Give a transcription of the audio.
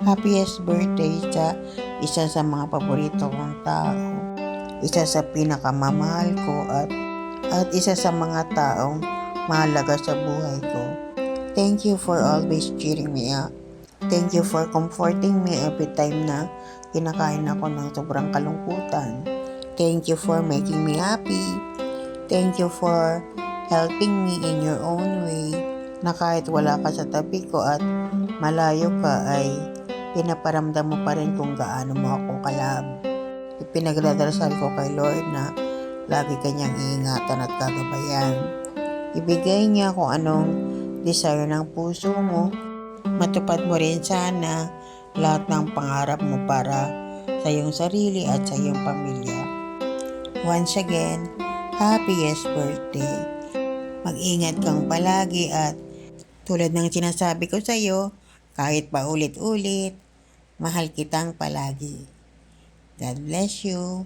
Happiest birthday sa isa sa mga paborito kong tao. Isa sa pinakamamahal ko at isa sa mga taong mahalaga sa buhay ko. Thank you for always cheering me up. Thank you for comforting me every time na kinakain ako ng sobrang kalungkutan. Thank you for making me happy. Thank you for helping me in your own way, na kahit wala ka sa tabi ko at malayo ka ay pinaparamdam mo pa rin kung gaano mo ako kalab. Ipinagdarasal ko kay Lord na lagi kanyang iingatan at gagabayan. Ibigay niya kung anong desire ng puso mo. Matupad mo rin sana lahat ng pangarap mo para sa iyong sarili at sa iyong pamilya. Once again, happiest birthday. Mag-ingat kang palagi at tulad ng sinasabi ko sa iyo, kahit paulit-ulit, mahal kitang palagi. God bless you.